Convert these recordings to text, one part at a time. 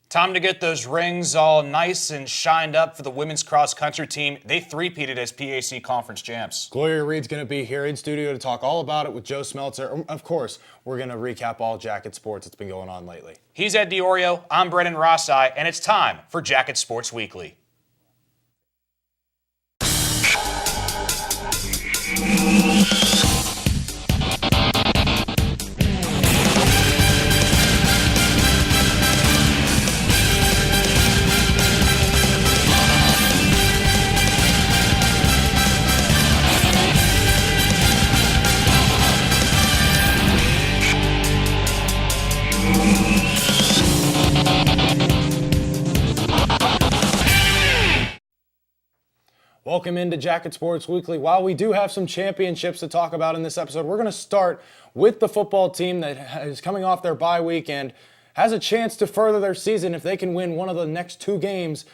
Time to get those rings all nice and shined up for the women's cross-country team. They three-peated as PAC conference champs. Gloria Reed's going to be here in studio to talk all about it with Joe Smeltzer. Of course, we're going to recap all Jacket sports that's been going on lately. He's Ed DiOrio, I'm Brendan Rossi, and it's time for Jacket Sports Weekly. Welcome into Jacket Sports Weekly. While we do have some championships to talk about in this episode, we're going to start with the football team that is coming off their bye week and has a chance to further their season if they can win one of the next two games.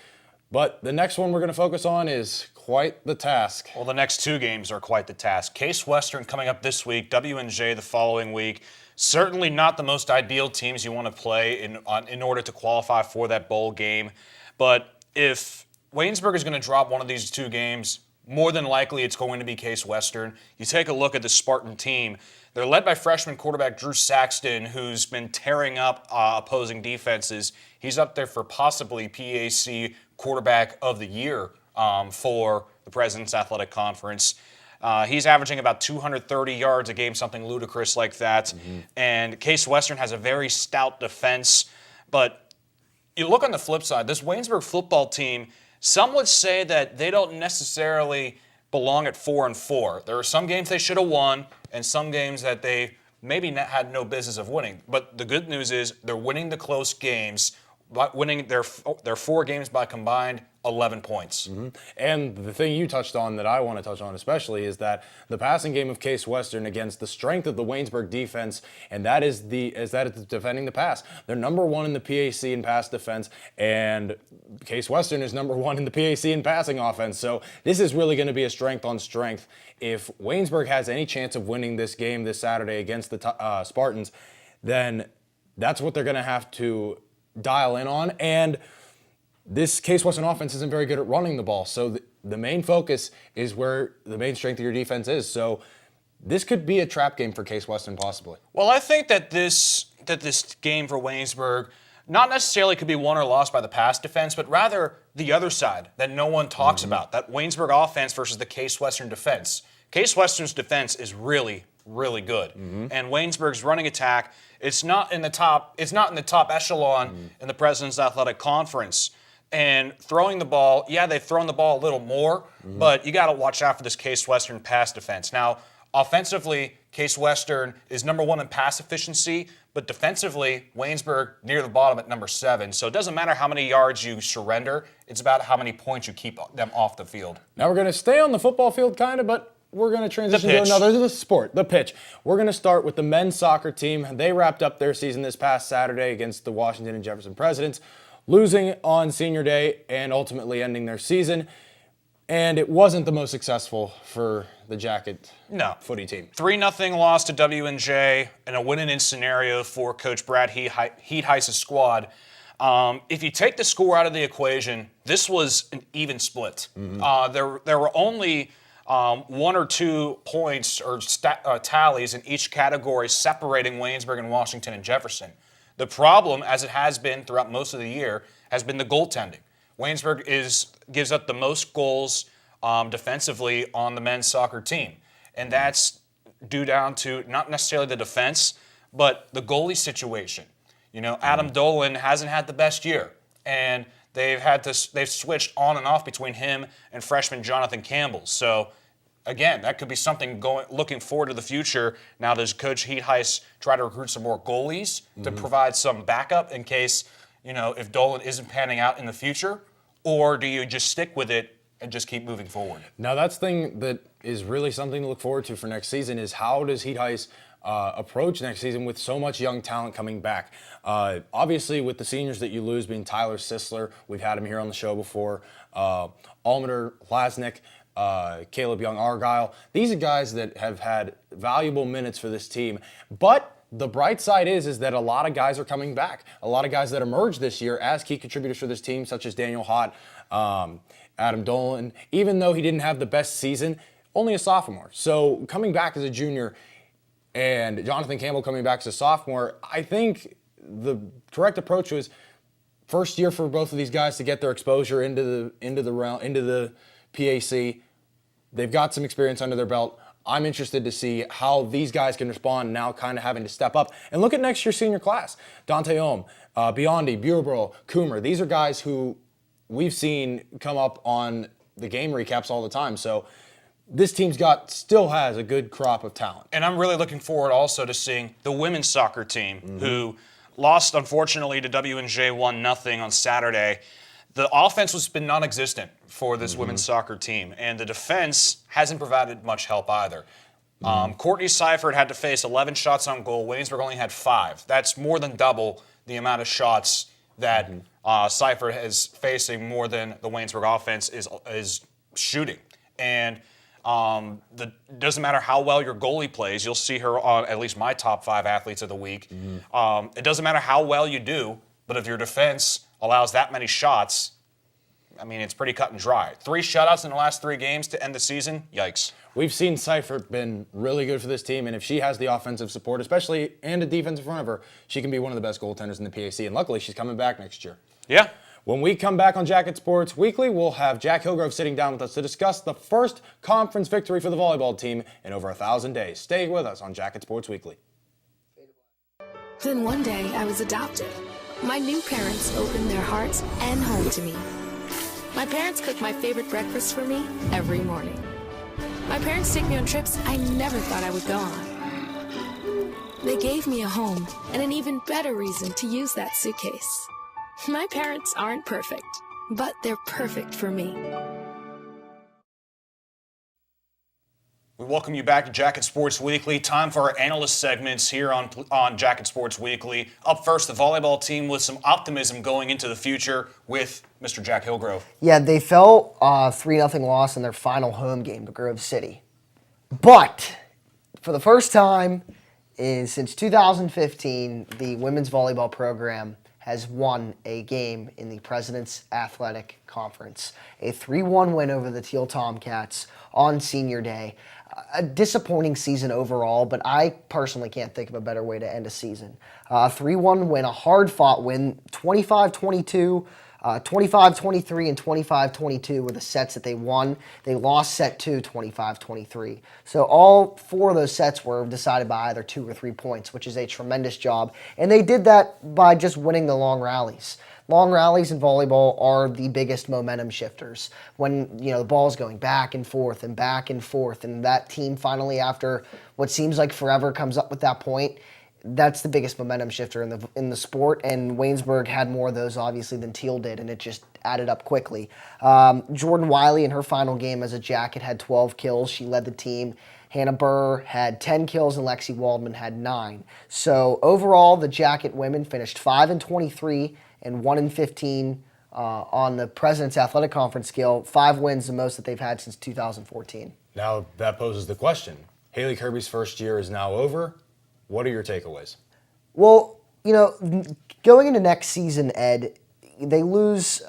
But the next one we're going to focus on is quite the task. Well, the next two games are quite the task. Case Western coming up this week, W&J the following week. Certainly not the most ideal teams you want to play in order to qualify for that bowl game. But if Waynesburg is going to drop one of these two games, more than likely it's going to be Case Western. You take a look at the Spartan team. They're led by freshman quarterback Drew Saxton, who's been tearing up opposing defenses. He's up there for possibly PAC Quarterback of the Year for the President's Athletic Conference. He's averaging about 230 yards a game, something ludicrous like that. And Case Western has a very stout defense. But you look on the flip side, this Waynesburg football team, some would say that they don't necessarily belong at 4-4. There are some games they should have won and some games that they maybe had no business of winning. But the good news is they're winning the close games, winning their 4 games by combined 11 points. And the thing you touched on that I want to touch on especially is that the passing game of Case Western against the strength of the Waynesburg defense, and that is defending the pass. They're number 1 in the PAC in pass defense, and Case Western is number 1 in the PAC in passing offense. So this is really going to be a strength on strength. If Waynesburg has any chance of winning this game this Saturday against the Spartans, then that's what they're going to have to dial in on. And this Case Western offense isn't very good at running the ball, so the main focus is where the main strength of your defense is. So this could be a trap game for Case Western possibly. Well, I think that this game for Waynesburg not necessarily could be won or lost by the pass defense, but rather the other side that no one talks about, that Waynesburg offense versus the Case Western defense. Case Western's defense is really, really good. And Waynesburg's running attack, it's not in the top echelon in the President's Athletic Conference. And throwing the ball, yeah, they've thrown the ball a little more, but you got to watch out for this Case Western pass defense. Now, offensively, Case Western is number 1 in pass efficiency, but defensively, Waynesburg near the bottom at number 7. So it doesn't matter how many yards you surrender, it's about how many points you keep them off the field. Now we're going to stay on the football field kind of, but we're going to transition to another sport, the pitch. We're going to start with the men's soccer team. They wrapped up their season this past Saturday against the Washington and Jefferson Presidents, losing on senior day and ultimately ending their season. And it wasn't the most successful for the Jacket footy team. 3-0 loss to W&J and a win-in scenario for Coach Brad Heathheis's squad. If you take the score out of the equation, this was an even split. There were only 1 or 2 points or tallies in each category separating Waynesburg and Washington and Jefferson. The problem, as it has been throughout most of the year, has been the goaltending. Waynesburg gives up the most goals defensively on the men's soccer team. And that's due down to not necessarily the defense, but the goalie situation. You know, Adam Dolan hasn't had the best year. And they've switched on and off between him and freshman Jonathan Campbell. So again, that could be something looking forward to the future. Now, does Coach Heathheis try to recruit some more goalies to provide some backup in case, if Dolan isn't panning out in the future? Or do you just stick with it and just keep moving forward? Now, that's the thing that is really something to look forward to for next season is how does Heathheis approach next season with so much young talent coming back? Obviously, with the seniors that you lose being Tyler Sisler, we've had him here on the show before, Almader Lasnik, Caleb Young-Argyle. These are guys that have had valuable minutes for this team, but the bright side is that a lot of guys are coming back. A lot of guys that emerged this year as key contributors for this team, such as Daniel Hott, Adam Dolan, even though he didn't have the best season, only a sophomore. So coming back as a junior and Jonathan Campbell coming back as a sophomore, I think the correct approach was first year for both of these guys to get their exposure into the PAC. They've got some experience under their belt. I'm interested to see how these guys can respond now, kind of having to step up. And look at next year's senior class. Dante Ohm, Biondi, Burebro, Coomer. These are guys who we've seen come up on the game recaps all the time. So this team's still has a good crop of talent. And I'm really looking forward also to seeing the women's soccer team, who lost, unfortunately, to WNJ 1-0 on Saturday. The offense has been non-existent for this women's soccer team, and the defense hasn't provided much help either. Courtney Seifert had to face 11 shots on goal. Waynesburg only had 5. That's more than double the amount of shots that Seifert is facing, more than the Waynesburg offense is shooting. And it doesn't matter how well your goalie plays. You'll see her on at least my top 5 athletes of the week. It doesn't matter how well you do, but if your defense allows that many shots, I mean, it's pretty cut and dry. 3 shutouts in the last 3 games to end the season, yikes. We've seen Seifert been really good for this team, and if she has the offensive support, especially, and a defense in front of her, she can be one of the best goaltenders in the PAC, and luckily she's coming back next year. Yeah. When we come back on Jacket Sports Weekly, we'll have Jack Hillgrove sitting down with us to discuss the first conference victory for the volleyball team in over 1,000 days. Stay with us on Jacket Sports Weekly. Then one day, I was adopted. My new parents opened their hearts and home to me. My parents cook my favorite breakfast for me every morning. My parents take me on trips I never thought I would go on. They gave me a home and an even better reason to use that suitcase. My parents aren't perfect, but they're perfect for me. We welcome you back to Jacket Sports Weekly. Time for our analyst segments here on Jacket Sports Weekly. Up first, the volleyball team with some optimism going into the future with Mr. Jack Hillgrove. Yeah, they fell 3-0 loss in their final home game to Grove City. But for the first time since 2015, the women's volleyball program has won a game in the President's Athletic Conference. A 3-1 win over the Teal Tomcats on senior day. A disappointing season overall, but I personally can't think of a better way to end a season. 3-1 win, a hard-fought win, 25-22, 25-23, and 25-22 were the sets that they won. They lost set 2, 25-23. So all 4 of those sets were decided by either 2 or 3 points, which is a tremendous job. And they did that by just winning the long rallies. Long rallies in volleyball are the biggest momentum shifters. When the ball's going back and forth, and that team finally, after what seems like forever, comes up with that point, that's the biggest momentum shifter in the sport. And Waynesburg had more of those, obviously, than Teal did, and it just added up quickly. Jordan Wiley in her final game as a Jacket had 12 kills. She led the team. Hannah Burr had 10 kills, and Lexi Waldman had 9. So overall, the Jacket women finished 5-23 and 1-15 on the President's Athletic Conference scale. 5 wins, the most that they've had since 2014. Now that poses the question. Haley Kirby's first year is now over. What are your takeaways? Well, going into next season, Ed, they lose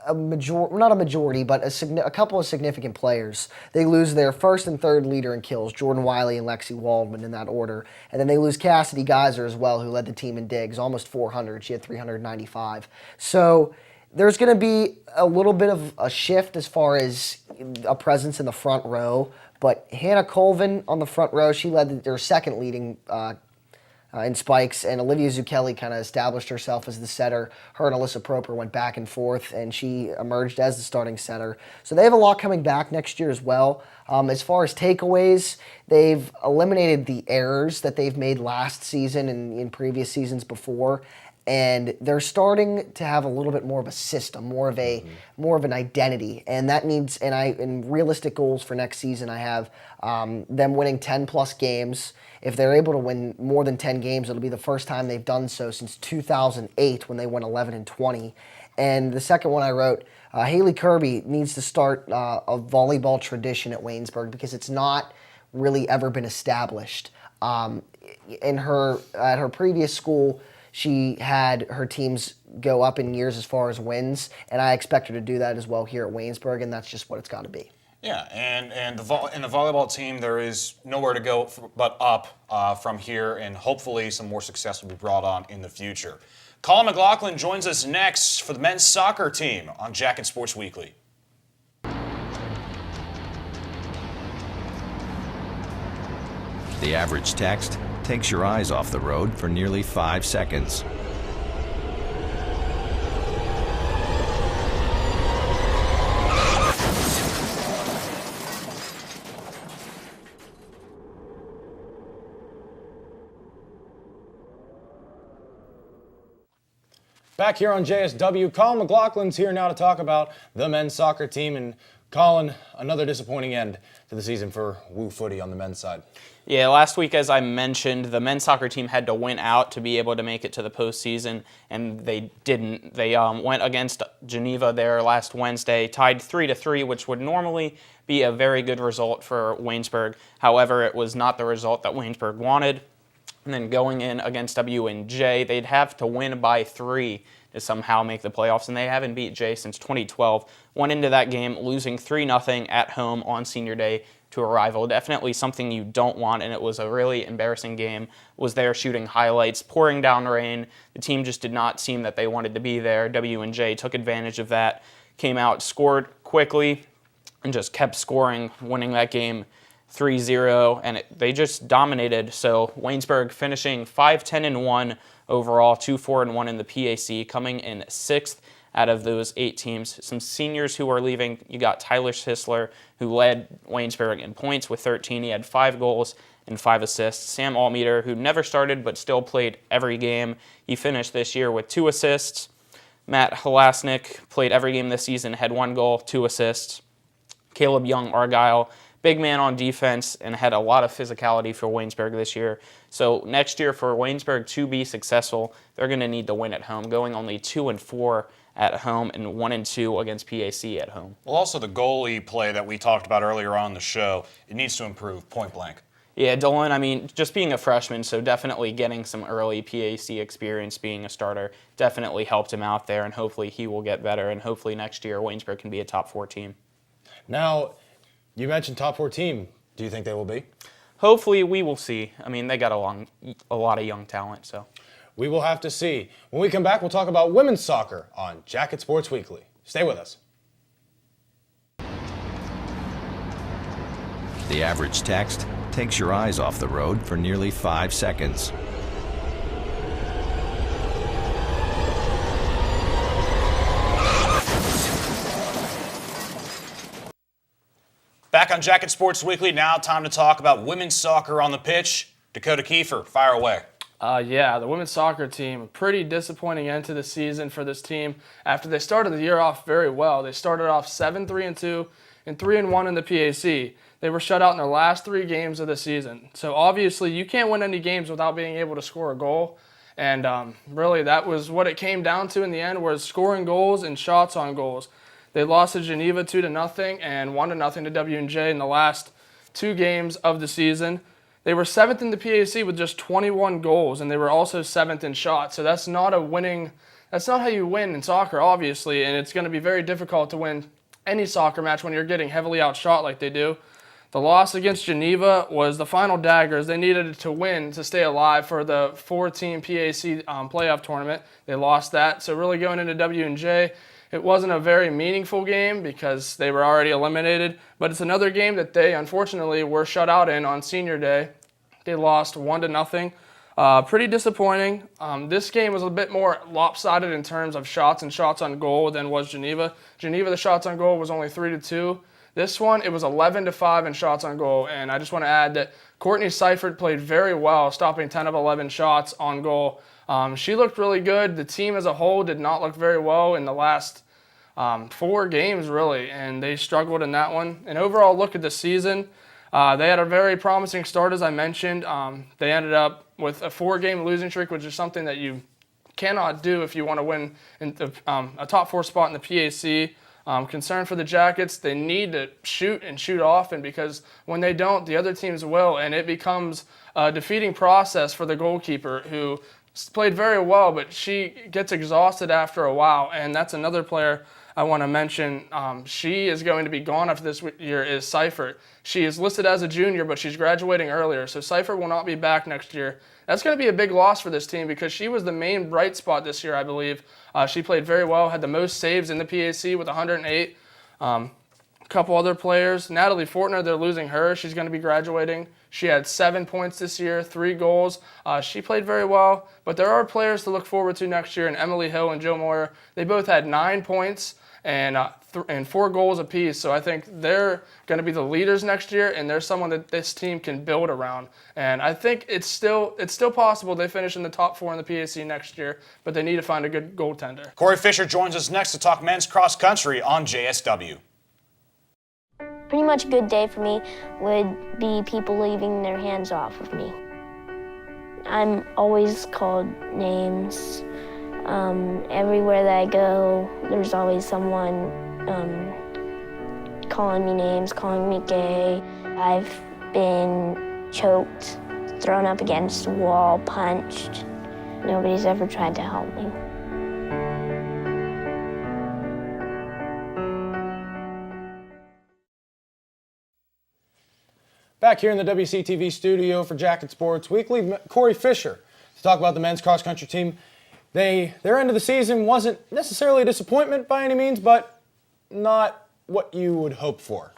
not a majority, but a couple of significant players. They lose their first and third leader in kills, Jordan Wiley and Lexi Waldman in that order. And then they lose Cassidy Geyser as well, who led the team in digs, almost 400. She had 395. So there's going to be a little bit of a shift as far as a presence in the front row. But Hannah Colvin on the front row, she led their second leading in spikes, and Olivia Zucchelli kind of established herself as the setter. Her and Alyssa Proper went back and forth, and she emerged as the starting setter. So they have a lot coming back next year as well. As far as takeaways, they've eliminated the errors that they've made last season and in previous seasons before, and they're starting to have a little bit more of a system, more of an identity, and that needs. In realistic goals for next season, I have them winning 10+ games. If they're able to win more than 10 games, it'll be the first time they've done so since 2008 when they went 11-20. And the second one I wrote, Haley Kirby needs to start a volleyball tradition at Waynesburg because it's not really ever been established. In her at her previous school, she had her teams go up in years as far as wins, and I expect her to do that as well here at Waynesburg, and that's just what it's got to be. Yeah, and in the volleyball team, there is nowhere to go but up from here, and hopefully some more success will be brought on in the future. Colin McLaughlin joins us next for the men's soccer team on Jacket Sports Weekly. The average text takes your eyes off the road for nearly 5 seconds. Back here on JSW, Colin McLaughlin's here now to talk about the men's soccer team. And Colin, another disappointing end to the season for Woo Footy on the men's side. Yeah, last week, as I mentioned, the men's soccer team had to win out to be able to make it to the postseason, and they didn't. They went against Geneva there last Wednesday, tied 3-3, which would normally be a very good result for Waynesburg. However, it was not the result that Waynesburg wanted. And then going in against WNJ, they'd have to win by 3 to somehow make the playoffs, and they haven't beat J since 2012. Went into that game losing 3-0 at home on senior day to a rival. Definitely something you don't want, and it was a really embarrassing game. Was there shooting highlights, pouring down rain. The team just did not seem that they wanted to be there. WNJ took advantage of that, came out, scored quickly, and just kept scoring, winning that game 3-0, and they just dominated. So Waynesburg finishing 5-10-1 overall, 2-4-1 in the PAC, coming in 6th out of those 8 teams. Some seniors who are leaving. You got Tyler Sisler, who led Waynesburg in points with 13. He had 5 goals and 5 assists. Sam Almeter, who never started but still played every game. He finished this year with 2 assists. Matt Halasnik played every game this season, had 1 goal, 2 assists. Caleb Young-Argyle, big man on defense, and had a lot of physicality for Waynesburg this year. So next year for Waynesburg to be successful, they're going to need to win at home, going only 2-4 at home and 1-2 against PAC at home. Well, also the goalie play that we talked about earlier on the show, it needs to improve, point blank. Yeah, Dolan, I mean, just being a freshman, so definitely getting some early PAC experience being a starter definitely helped him out there, and hopefully he will get better, and hopefully next year Waynesburg can be a top 4 team. Now, you mentioned top 4 team. Do you think they will be? Hopefully we will see. I mean, they got a lot of young talent, so. We will have to see. When we come back, we'll talk about women's soccer on Jacket Sports Weekly. Stay with us. The average text takes your eyes off the road for nearly 5 seconds. Back on Jacket Sports Weekly, now time to talk about women's soccer on the pitch. Dakota Kiefer, fire away. Yeah, the women's soccer team, pretty disappointing end to the season for this team. After they started the year off very well, they started off 7-3-2 and 3-1 in the PAC. They were shut out in their last 3 games of the season. So obviously you can't win any games without being able to score a goal. And really that was what it came down to in the end, was scoring goals and shots on goals. They lost to Geneva 2-0 and 1-0 to WNJ in the last 2 games of the season. They were 7th in the PAC with just 21 goals, and they were also 7th in shots. So that's not how you win in soccer, obviously, and it's going to be very difficult to win any soccer match when you're getting heavily outshot like they do. The loss against Geneva was the final daggers. They needed to win to stay alive for the 4-team PAC playoff tournament. They lost that, so really going into WNJ, it wasn't a very meaningful game because they were already eliminated, but it's another game that they, unfortunately, were shut out in on senior day. They lost 1-0. Pretty disappointing. This game was a bit more lopsided in terms of shots and shots on goal than was Geneva. Geneva, the shots on goal was only 3-2. This one, it was 11-5 in shots on goal, and I just want to add that Courtney Seifert played very well, stopping 10 of 11 shots on goal. She looked really good. The team as a whole did not look very well in the last 4 games, really, and they struggled in that one. And overall look at the season, they had a very promising start, as I mentioned. They ended up with a 4-game losing streak, which is something that you cannot do if you want to win in a top 4 spot in the PAC. Concern for the Jackets, they need to shoot and shoot often, because when they don't, the other teams will, and it becomes a defeating process for the goalkeeper, who played very well, but she gets exhausted after a while. And that's another player I want to mention. She is going to be gone after this year, is Seifert. She is listed as a junior, but she's graduating earlier, so Seifert will not be back next year. That's going to be a big loss for this team, because she was the main bright spot this year, I believe. She played very well, had the most saves in the PAC with 108. A couple other players. Natalie Fortner, they're losing her. She's going to be graduating. She had 7 points this year, 3 goals. She played very well, but there are players to look forward to next year, and Emily Hill and Joe Moyer. They both had 9 points and 4 goals apiece. So I think they're going to be the leaders next year, and they're someone that this team can build around. And I think it's still possible they finish in the top 4 in the PAC next year, but they need to find a good goaltender. Corey Fisher joins us next to talk men's cross country on JSW. Pretty much a good day for me would be people leaving their hands off of me. I'm always called names. Everywhere that I go, there's always someone calling me names, calling me gay. I've been choked, thrown up against a wall, punched. Nobody's ever tried to help me. Back here in the WCTV studio for Jacket Sports Weekly, Corey Fisher to talk about the men's cross country team. Their end of the season wasn't necessarily a disappointment by any means, but not what you would hope for.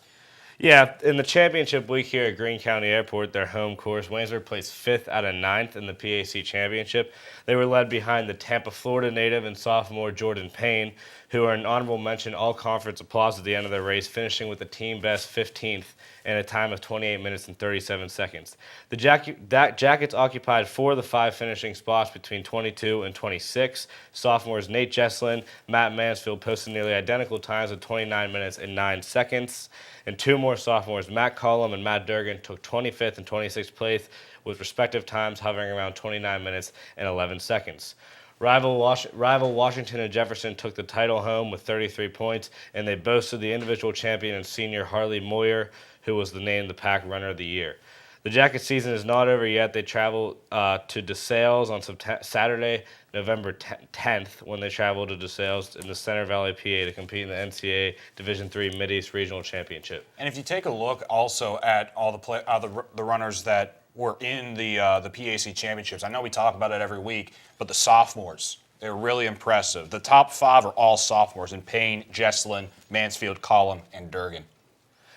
Yeah, in the championship week here at Greene County Airport, their home course, Waynesburg placed 5th out of 9th in the PAC championship. They were led behind the Tampa, Florida native and sophomore Jordan Payne, who are an honorable mention all-conference applause at the end of their race, finishing with a team-best 15th in a time of 28 minutes and 37 seconds. The Jackets occupied 4 of the 5 finishing spots between 22 and 26. Sophomores Nate Jesslin, Matt Mansfield posted nearly identical times of 29 minutes and 9 seconds. And 2 more sophomores, Matt Collum and Matt Durgan, took 25th and 26th place with respective times hovering around 29 minutes and 11 seconds. Rival Washington and Jefferson took the title home with 33 points, and they boasted the individual champion and senior Harley Moyer, who was named the Pack Runner of the Year. The Jacket season is not over yet. They travel to DeSales on Saturday, November 10th, when they travel to DeSales in the Center Valley, PA, to compete in the NCAA Division III Mideast Regional Championship. And if you take a look also at all the runners that were in the PAC championships, I know we talk about it every week, but the sophomores, they're really impressive. The top 5 are all sophomores in Payne, Jesslin, Mansfield, Collum, and Durgan.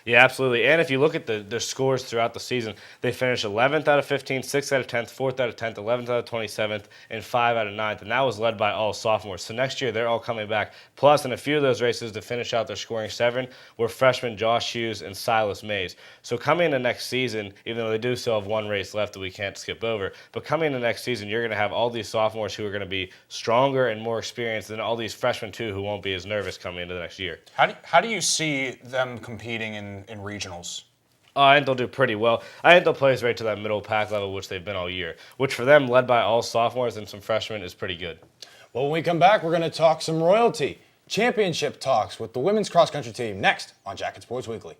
Yeah, absolutely. And if you look at the scores throughout the season, they finished 11th out of 15, 6th out of 10th, 4th out of 10th, 11th out of 27th, and 5 out of 9th. And that was led by all sophomores. So next year, they're all coming back. Plus, in a few of those races to finish out their scoring 7 were freshmen Josh Hughes and Silas Mays. So coming into next season, even though they do still have 1 race left that we can't skip over, but coming into next season, you're going to have all these sophomores who are going to be stronger and more experienced than all these freshmen, too, who won't be as nervous coming into the next year. How do you see them competing in regionals? I think they'll do pretty well. I think they'll place right to that middle pack level, which they've been all year, which for them, led by all sophomores and some freshmen, is pretty good. Well, when we come back, we're going to talk some royalty. Championship talks with the women's cross country team next on Jacket Sports Weekly.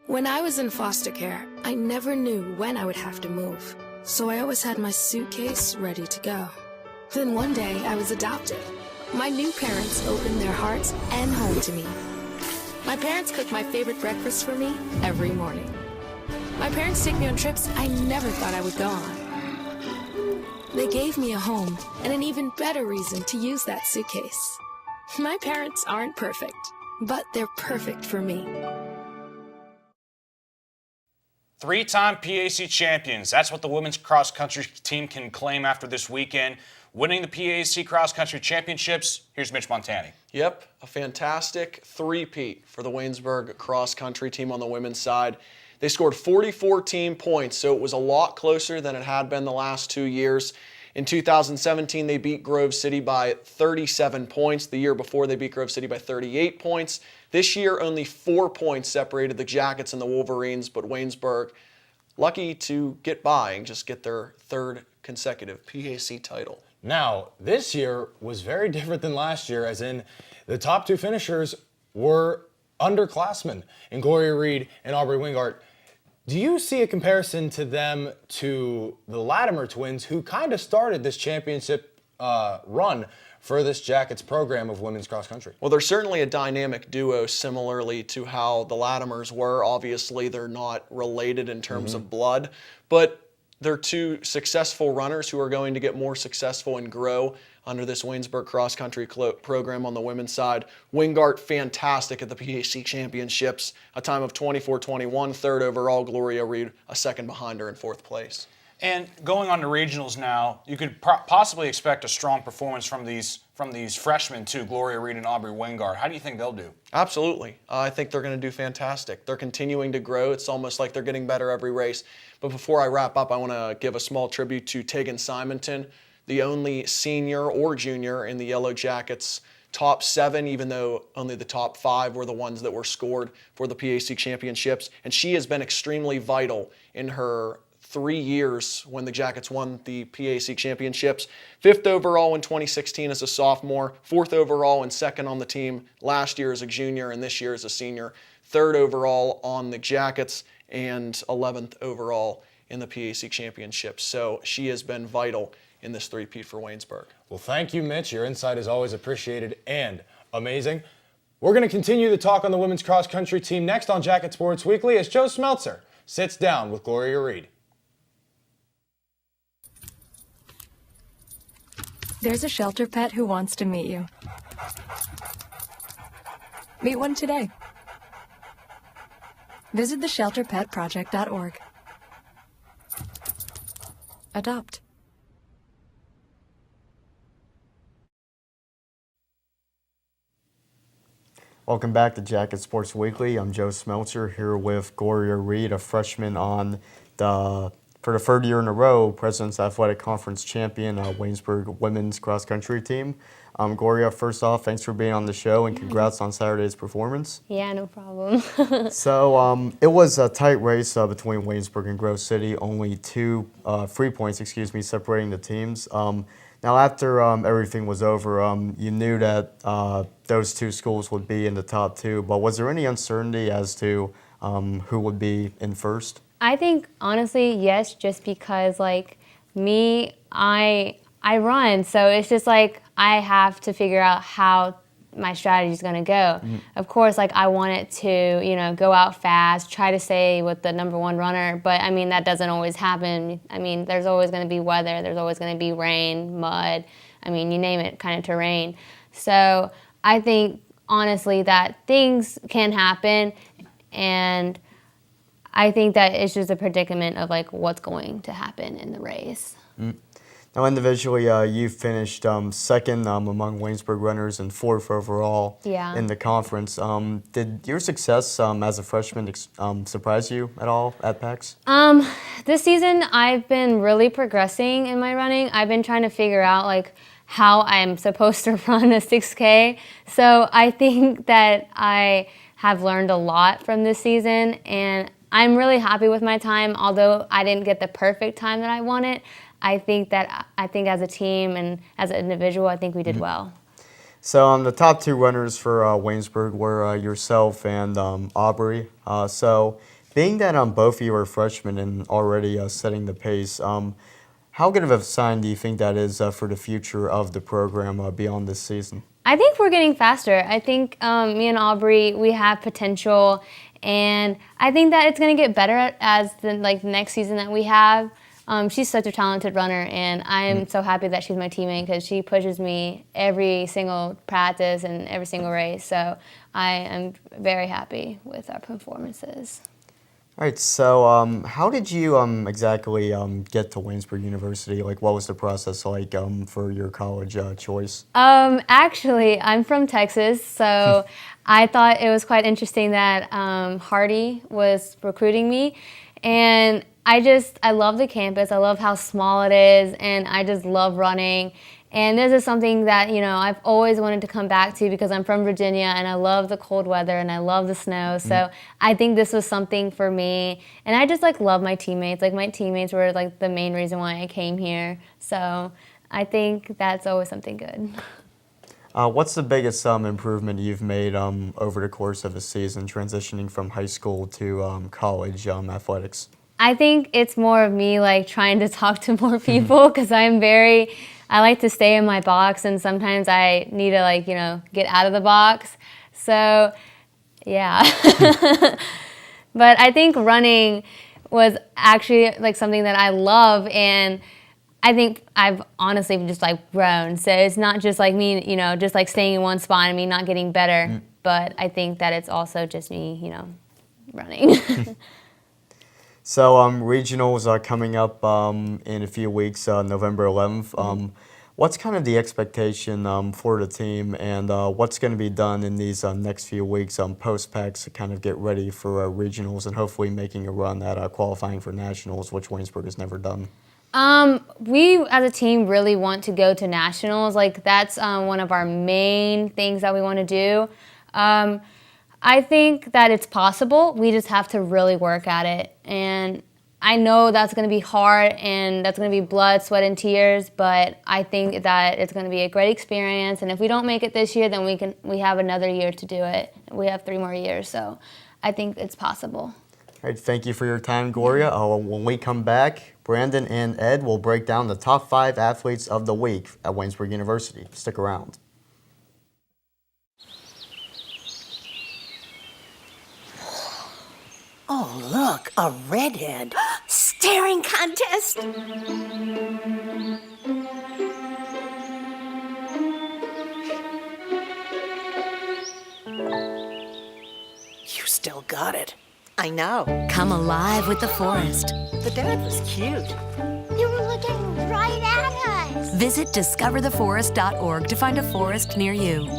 When I was in foster care, I never knew when I would have to move, so I always had my suitcase ready to go. Then one day, I was adopted. My new parents opened their hearts and home to me. My parents cook my favorite breakfast for me every morning. My parents take me on trips I never thought I would go on. They gave me a home and an even better reason to use that suitcase. My parents aren't perfect, but they're perfect for me. 3-time PAC champions. That's what the women's cross country team can claim after this weekend. Winning the PAC cross country championships. Here's Mitch Montani. Yep, a fantastic three-peat for the Waynesburg cross country team on the women's side. They scored 44 team points, so it was a lot closer than it had been the last 2 years. In 2017, they beat Grove City by 37 points. The year before, they beat Grove City by 38 points. This year, only 4 points separated the Jackets and the Wolverines, but Waynesburg lucky to get by and just get their 3rd consecutive PAC title. Now, this year was very different than last year, as in the top two finishers were underclassmen in Gloria Reed and Aubrey Wingart. Do you see a comparison to them to the Latimer twins, who kind of started this championship run for this Jackets program of women's cross country? Well, they're certainly a dynamic duo, similarly to how the Latimers were. Obviously, they're not related in terms of blood, but they're two successful runners who are going to get more successful and grow under this Waynesburg cross country program on the women's side. Wingart, fantastic at the PAC championships, a time of 24-21, third overall. Gloria Reed, a second behind her in fourth place. And going on to regionals now, you could possibly expect a strong performance from these freshmen too, Gloria Reed and Aubrey Wingart. How do you think they'll do? Absolutely. I think they're going to do fantastic. They're continuing to grow. It's almost like they're getting better every race. But before I wrap up, I want to give a small tribute to Tegan Simonton, the only senior or junior in the Yellow Jackets top 7, even though only the top 5 were the ones that were scored for the PAC championships. And she has been extremely vital in her 3 years when the Jackets won the PAC championships. 5th overall in 2016 as a sophomore, 4th overall and second on the team last year as a junior, and this year as a senior. 3rd overall on the Jackets and 11th overall in the PAC championships. So she has been vital in this three-peat for Waynesburg. Well, thank you, Mitch. Your insight is always appreciated and amazing. We're going to continue the talk on the women's cross country team next on Jacket Sports Weekly as Joe Smeltzer sits down with Gloria Reed. There's a shelter pet who wants to meet you. Meet one today. Visit theshelterpetproject.org. Adopt. Welcome back to Jacket Sports Weekly. I'm Joe Smeltzer here with Gloria Reed, a freshman on for the third year in a row, President's Athletic Conference champion, Waynesburg women's cross country team. Gloria, first off, thanks for being on the show and congrats on Saturday's performance. Yeah, no problem. So it was a tight race between Waynesburg and Grove City, only 3 points, separating the teams. Now, after everything was over, you knew that those two schools would be in the top 2, but was there any uncertainty as to who would be in first? I think, honestly, yes, just because, like, I run, so it's just, like, I have to figure out how my strategy is going to go. Mm-hmm. Of course, like, I want it to, go out fast, try to stay with the number 1 runner, but, I mean, that doesn't always happen. I mean, there's always going to be weather, there's always going to be rain, mud, I mean, you name it, kind of terrain. So I think, honestly, that things can happen, and I think that it's just a predicament of, like, what's going to happen in the race. Mm. Now, individually, you finished second among Waynesburg runners and 4th overall in the conference. Did your success as a freshman surprise you at all at PAX? This season, I've been really progressing in my running. I've been trying to figure out, like, how I'm supposed to run a 6K. So I think that I have learned a lot from this season, and I'm really happy with my time. Although I didn't get the perfect time that I wanted, I think as a team and as an individual, I think we did well. So the top 2 runners for Waynesburg were yourself and Aubrey. So being that both of you are freshmen and already setting the pace, how good of a sign do you think that is for the future of the program beyond this season? I think we're getting faster. I think me and Aubrey, we have potential, and I think that it's going to get better as the next season that we have. She's such a talented runner, and I'm so happy that she's my teammate because she pushes me every single practice and every single race. So I am very happy with our performances. All right, so how did you exactly get to Waynesburg University? Like, what was the process like for your college choice? Actually, I'm from Texas, so I thought it was quite interesting that Hardy was recruiting me, and I love the campus. I love how small it is, and I just love running. And this is something that, I've always wanted to come back to because I'm from Virginia and I love the cold weather and I love the snow. So I think this was something for me. And I just love my teammates. Like, my teammates were the main reason why I came here. So I think that's always something good. What's the biggest improvement you've made over the course of the season, transitioning from high school to college athletics? I think it's more of me like trying to talk to more people because I like to stay in my box, and sometimes I need to like, get out of the box. So, yeah. But I think running was actually like something that I love, and I think I've honestly just like grown. So it's not just like me, just like staying in one spot and me not getting better, but I think that it's also just me, running. So regionals are coming up in a few weeks, November 11th. What's kind of the expectation for the team, and what's going to be done in these next few weeks post-PACs to kind of get ready for regionals and hopefully making a run at qualifying for nationals, which Waynesburg has never done? We as a team really want to go to nationals. Like that's one of our main things that we want to do. I think that it's possible. We just have to really work at it. And I know that's going to be hard and that's going to be blood, sweat, and tears, but I think that it's going to be a great experience. And if we don't make it this year, then we have another year to do it. We have 3 more years, so I think it's possible. All right, thank you for your time, Gloria. When we come back, Brandon and Ed will break down the top 5 athletes of the week at Waynesburg University. Stick around. Oh, look, a redhead. Staring contest. You still got it. I know. Come alive with the forest. The dad was cute. You were looking right at us. Visit discovertheforest.org to find a forest near you.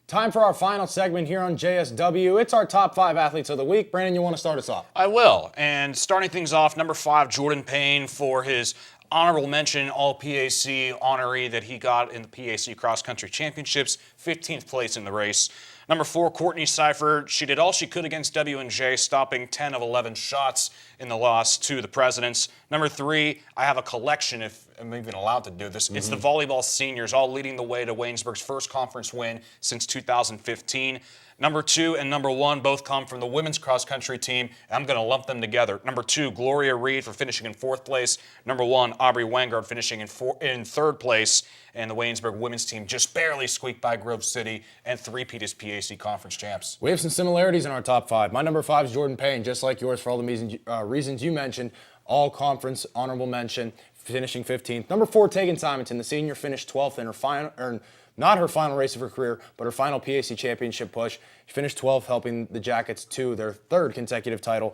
Time for our final segment here on JSW. It's our top 5 athletes of the week. Brandon, you want to start us off? I will. And starting things off, number 5, Jordan Payne, for his honorable mention All-PAC honoree that he got in the PAC Cross Country Championships, 15th place in the race. Number 4, Courtney Seifert. She did all she could against W&J, stopping 10 of 11 shots in the loss to the Presidents. Number 3, I have a collection, if I'm even allowed to do this. It's the volleyball seniors, all leading the way to Waynesburg's first conference win since 2015. Number 2 and number 1 both come from the women's cross-country team. I'm going to lump them together. Number 2, Gloria Reed for finishing in 4th place. Number 1, Aubrey Wengard finishing in 3rd place. And the Waynesburg women's team just barely squeaked by Grove City and three-peat as PAC conference champs. We have some similarities in our top 5. My number 5 is Jordan Payne, just like yours for all the reasons you mentioned. All conference honorable mention, finishing 15th. Number 4, Tegan Simonton, the senior, finished 12th in her final, not her final race of her career, but her final PAC championship push. She finished 12th, helping the Jackets to their 3rd consecutive title.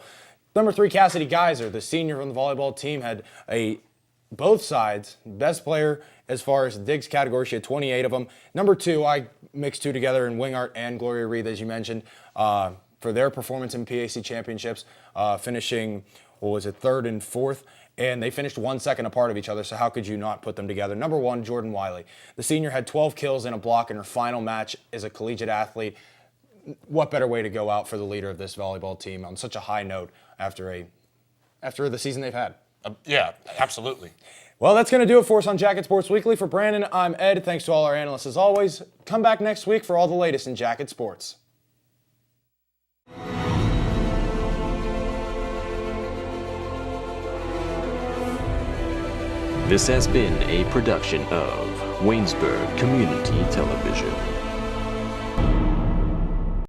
Number 3, Cassidy Geyser, the senior from the volleyball team, had both sides, best player as far as the digs category. She had 28 of them. Number 2, I mixed 2 together in Wingart and Gloria Reed, as you mentioned, for their performance in PAC championships, finishing, 3rd and 4th. And they finished 1 second apart of each other, so how could you not put them together? Number 1, Jordan Wiley. The senior had 12 kills and a block in her final match as a collegiate athlete. What better way to go out for the leader of this volleyball team on such a high note after the season they've had? Yeah, absolutely. Well, that's going to do it for us on Jacket Sports Weekly. For Brandon, I'm Ed. Thanks to all our analysts as always. Come back next week for all the latest in Jacket Sports. This has been a production of Waynesburg Community Television.